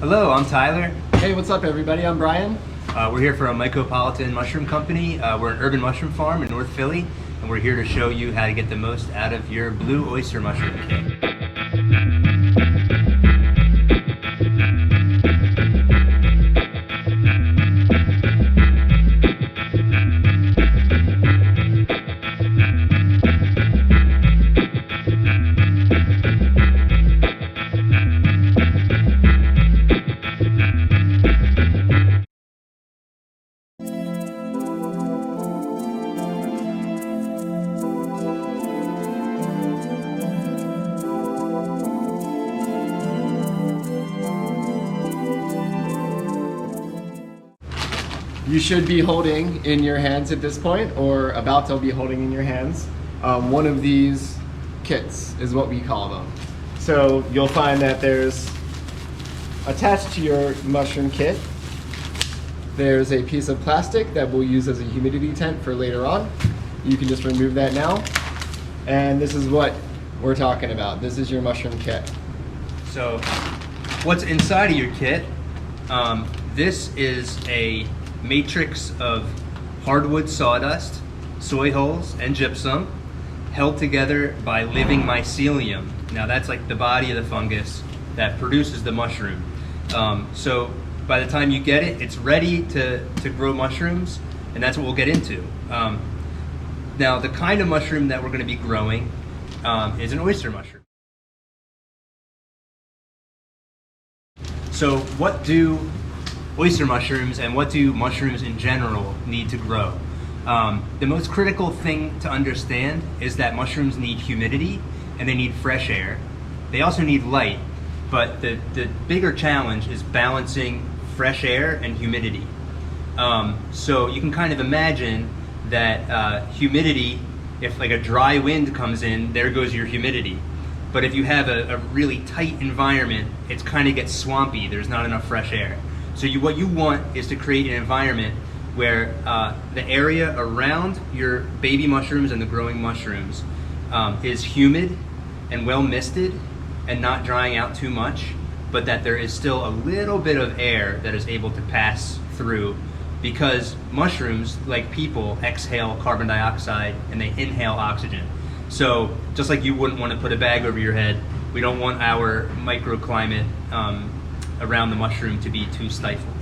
Hello, I'm Tyler. Hey, what's up everybody? I'm Brian. We're here for a Mycopolitan mushroom company. We're an urban mushroom farm in North Philly, and we're here to show you how to get the most out of your blue oyster mushroom kit. You should be holding in your hands at this point, or about to be holding in your hands, one of these kits is what we call them. So you'll find that there's, attached to your mushroom kit, there's a piece of plastic that we'll use as a humidity tent for later on. You can just remove that now. And this is what we're talking about. This is your mushroom kit. So what's inside of your kit, this is a matrix of hardwood sawdust, soy hulls, and gypsum held together by living mycelium. Now that's like the body of the fungus that produces the mushroom. So by the time you get it, it's ready to grow mushrooms, and that's what we'll get into. Now the kind of mushroom that we're going to be growing is an oyster mushroom. So what do oyster mushrooms and what do mushrooms in general need to grow? The most critical thing to understand is that mushrooms need humidity and they need fresh air. They also need light, but the bigger challenge is balancing fresh air and humidity. So you can kind of imagine that humidity, if like a dry wind comes in, there goes your humidity. But if you have a really tight environment, it kind of gets swampy, there's not enough fresh air. So what you want is to create an environment where the area around your baby mushrooms and the growing mushrooms is humid and well misted and not drying out too much, but that there is still a little bit of air that is able to pass through, because mushrooms, like people, exhale carbon dioxide and they inhale oxygen. So just like you wouldn't want to put a bag over your head, we don't want our microclimate around the mushroom to be too stifled.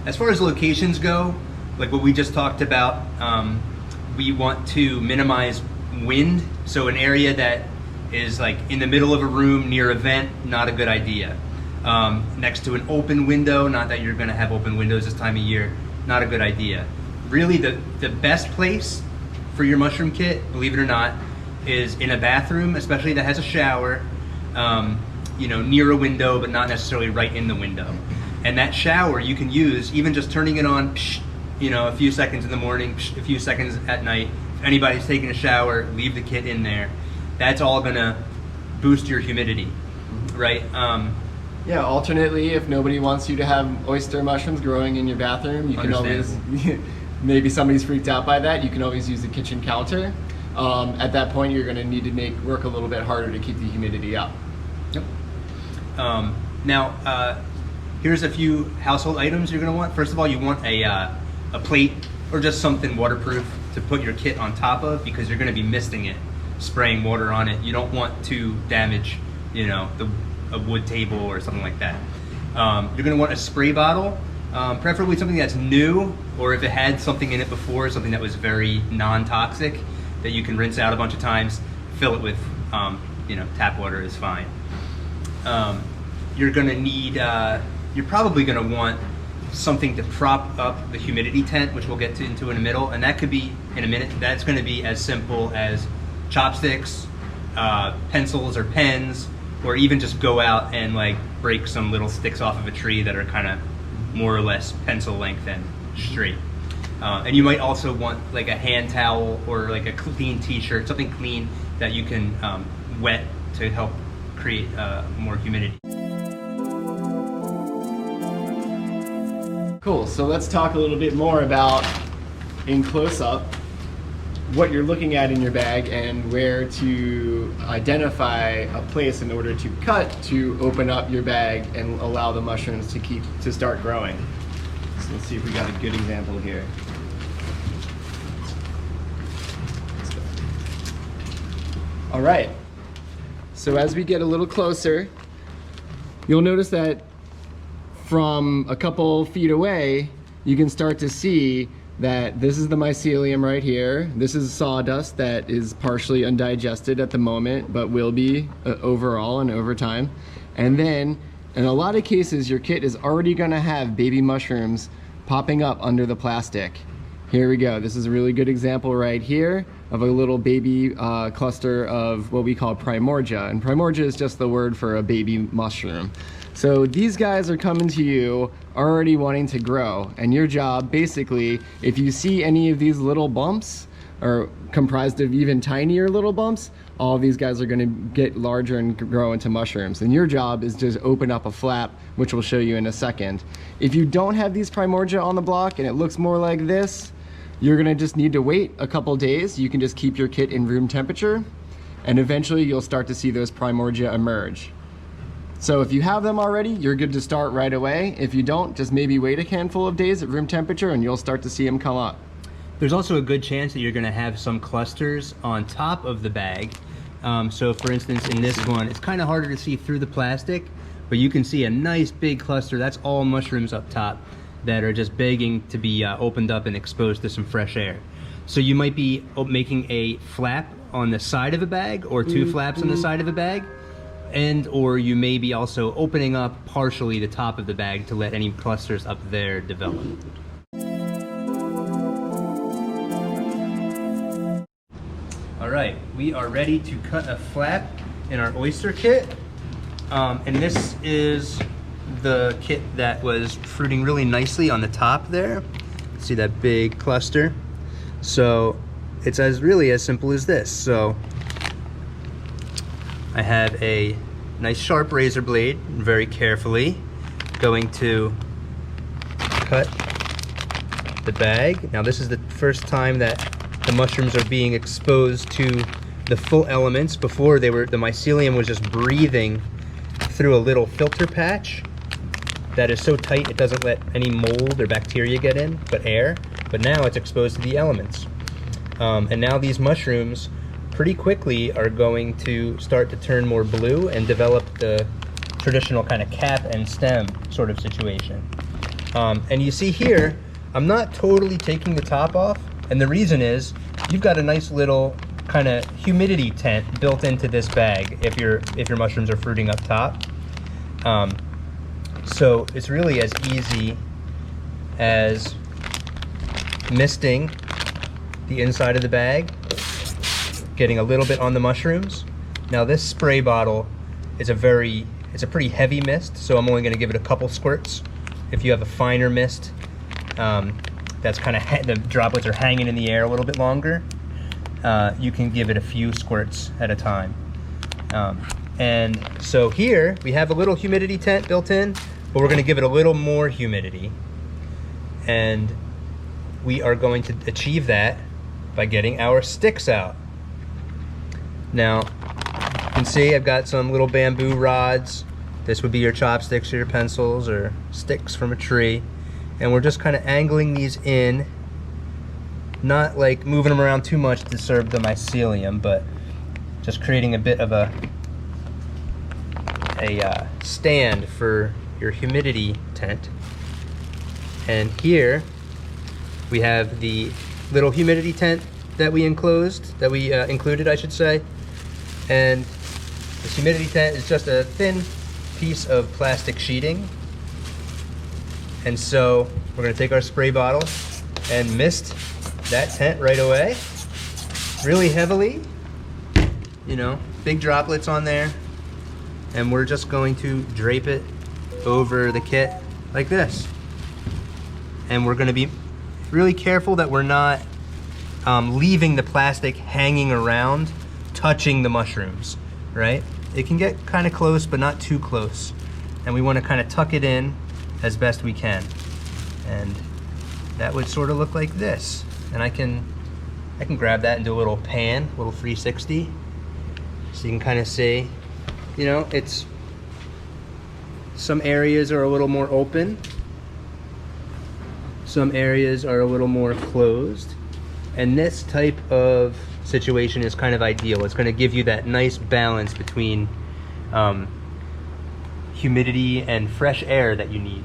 As far as locations go, like what we just talked about, we want to minimize wind. So an area that is like in the middle of a room near a vent, not a good idea. Next to an open window, not that you're gonna have open windows this time of year, not a good idea. Really the best place for your mushroom kit, believe it or not, is in a bathroom, especially that has a shower, near a window, but not necessarily right in the window. And that shower you can use even just turning it on, a few seconds in the morning, a few seconds at night. If anybody's taking a shower, leave the kit in there. That's all gonna boost your humidity, right? Yeah, alternately, if nobody wants you to have oyster mushrooms growing in your bathroom, you can always, maybe somebody's freaked out by that, you can always use the kitchen counter. At that point, you're going to need to work a little bit harder to keep the humidity up. Yep. Now, here's a few household items you're going to want. First of all, you want a plate or just something waterproof to put your kit on top of, because you're going to be misting it, spraying water on it. You don't want to damage, a wood table or something like that. You're going to want a spray bottle, preferably something that's new, or if it had something in it before, something that was very non-toxic, that you can rinse out a bunch of times. Fill it with, tap water is fine. You're gonna need, you're probably gonna want something to prop up the humidity tent, which we'll get into in a middle, and that could be, in a minute, that's gonna be as simple as chopsticks, pencils or pens, or even just go out and like break some little sticks off of a tree that are kind of more or less pencil length and straight. And you might also want like a hand towel or like a clean t-shirt, something clean that you can wet to help create more humidity. Cool, so let's talk a little bit more about, in close-up, what you're looking at in your bag and where to identify a place in order to cut to open up your bag and allow the mushrooms to start growing. So let's see if we got a good example here. All right, so as we get a little closer, you'll notice that from a couple feet away, you can start to see that this is the mycelium right here. This is sawdust that is partially undigested at the moment, but will be overall and over time. And then, in a lot of cases, your kit is already gonna have baby mushrooms popping up under the plastic. Here we go. This is a really good example right here of a little baby cluster of what we call Primordia. And Primordia is just the word for a baby mushroom. So these guys are coming to you already wanting to grow, and your job basically, if you see any of these little bumps or comprised of even tinier little bumps, all of these guys are going to get larger and grow into mushrooms. And your job is just open up a flap, which we'll show you in a second. If you don't have these Primordia on the block and it looks more like this, you're going to just need to wait a couple days. You can just keep your kit in room temperature, and eventually you'll start to see those Primordia emerge. So if you have them already, you're good to start right away. If you don't, just maybe wait a handful of days at room temperature and you'll start to see them come up. There's also a good chance that you're going to have some clusters on top of the bag. So for instance, in this one, it's kind of harder to see through the plastic, but you can see a nice big cluster. That's all mushrooms up top that are just begging to be opened up and exposed to some fresh air. So you might be making a flap on the side of a bag or two flaps on the side of a bag. Or you may be also opening up partially the top of the bag to let any clusters up there develop. All right, we are ready to cut a flap in our oyster kit. And this is the kit that was fruiting really nicely on the top there. See that big cluster? So it's really as simple as this. So I have a nice sharp razor blade, very carefully going to cut the bag. Now this is the first time that the mushrooms are being exposed to the full elements. Before the mycelium was just breathing through a little filter patch that is so tight it doesn't let any mold or bacteria get in, but air. But now it's exposed to the elements. And now these mushrooms pretty quickly are going to start to turn more blue and develop the traditional kind of cap and stem sort of situation. And you see here, I'm not totally taking the top off, and the reason is you've got a nice little kind of humidity tent built into this bag if your mushrooms are fruiting up top. So it's really as easy as misting the inside of the bag, getting a little bit on the mushrooms. Now this spray bottle is it's a pretty heavy mist, so I'm only going to give it a couple squirts. If you have a finer mist, that's kind of the droplets are hanging in the air a little bit longer, you can give it a few squirts at a time. And so here we have a little humidity tent built in, but we're going to give it a little more humidity, and we are going to achieve that by getting our sticks out. Now, you can see I've got some little bamboo rods. This would be your chopsticks or your pencils or sticks from a tree. And we're just kind of angling these in, not like moving them around too much to disturb the mycelium, but just creating a bit of a stand for your humidity tent. And here we have the little humidity tent that we included, I should say. And this humidity tent is just a thin piece of plastic sheeting. And so we're gonna take our spray bottle and mist that tent right away, really heavily, you know, big droplets on there. And we're just going to drape it over the kit like this. And we're gonna be really careful that we're not leaving the plastic hanging around, touching the mushrooms, right? It can get kind of close, but not too close. And we want to kind of tuck it in as best we can. And that would sort of look like this. And I can I can grab that and do a little pan, a little 360. So you can kind of see, you know, it's, some areas are a little more open. Some areas are a little more closed. And this type of situation is kind of ideal. It's going to give you that nice balance between humidity and fresh air that you need.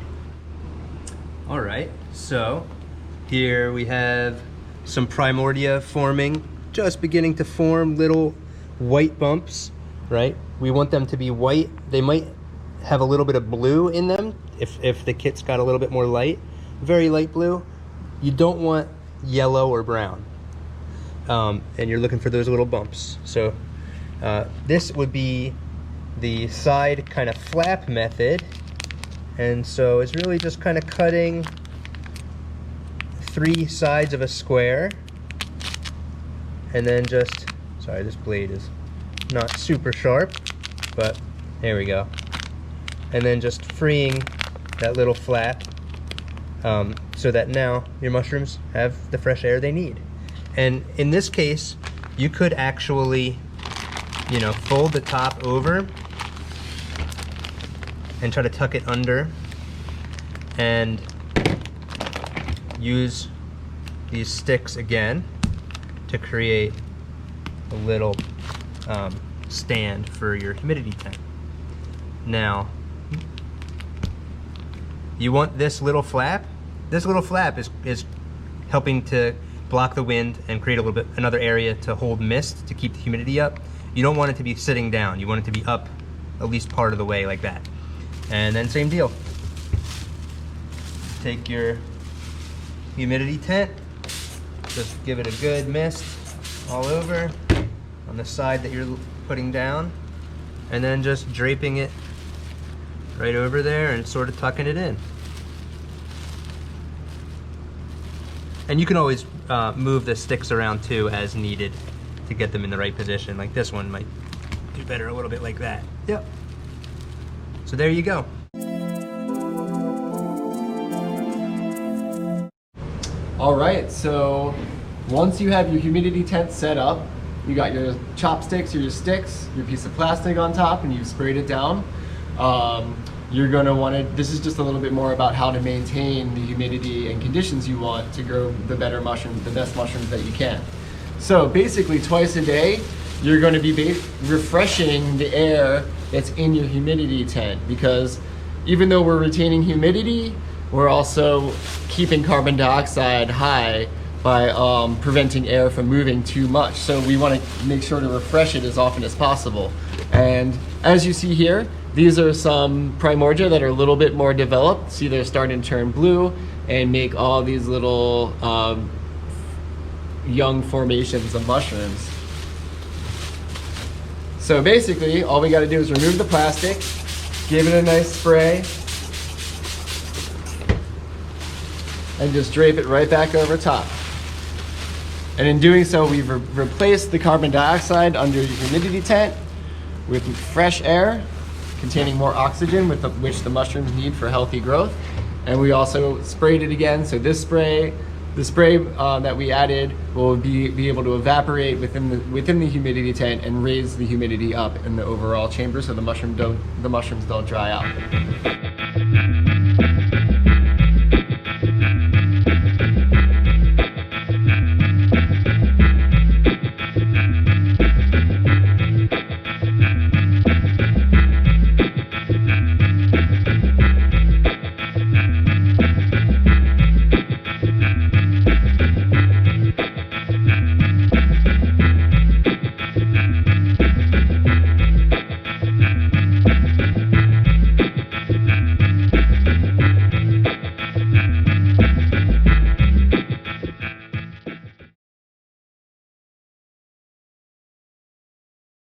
All right, so here we have some Primordia forming, just beginning to form little white bumps, right? We want them to be white. They might have a little bit of blue in them if the kit's got a little bit more light, very light blue. You don't want yellow or brown. And you're looking for those little bumps. So this would be the side kind of flap method. And so it's really just kind of cutting 3 sides of a square. And then just, sorry, this blade is not super sharp, but there we go. And then just freeing that little flap so that now your mushrooms have the fresh air they need. And in this case, you could actually, you know, fold the top over and try to tuck it under and use these sticks again to create a little stand for your humidity tent. Now, you want this little flap. This little flap is helping to block the wind and create a little bit another area to hold mist to keep the humidity up. You don't want it to be sitting down. You want it to be up at least part of the way like that. And then same deal. Take your humidity tent, just give it a good mist all over on the side that you're putting down, and then just draping it right over there and sort of tucking it in. And you can always move the sticks around too as needed to get them in the right position. Like this one might do better a little bit like that. Yep. So there you go. All right, so once you have your humidity tent set up, you got your chopsticks or your sticks, your piece of plastic on top, and you've sprayed it down. You're gonna wanna, this is just a little bit more about how to maintain the humidity and conditions you want to grow the better mushrooms, the best mushrooms that you can. So basically twice a day, you're gonna be refreshing the air that's in your humidity tent, because even though we're retaining humidity, we're also keeping carbon dioxide high by preventing air from moving too much. So we wanna make sure to refresh it as often as possible. And as you see here, these are some Primordia that are a little bit more developed. See, they're starting to turn blue and make all these little young formations of mushrooms. So basically, all we gotta do is remove the plastic, give it a nice spray, and just drape it right back over top. And in doing so, we've replaced the carbon dioxide under your humidity tent with fresh air containing more oxygen, which the mushrooms need for healthy growth. And we also sprayed it again. So this spray, the spray that we added will be able to evaporate within the humidity tent and raise the humidity up in the overall chamber so the mushrooms don't dry out.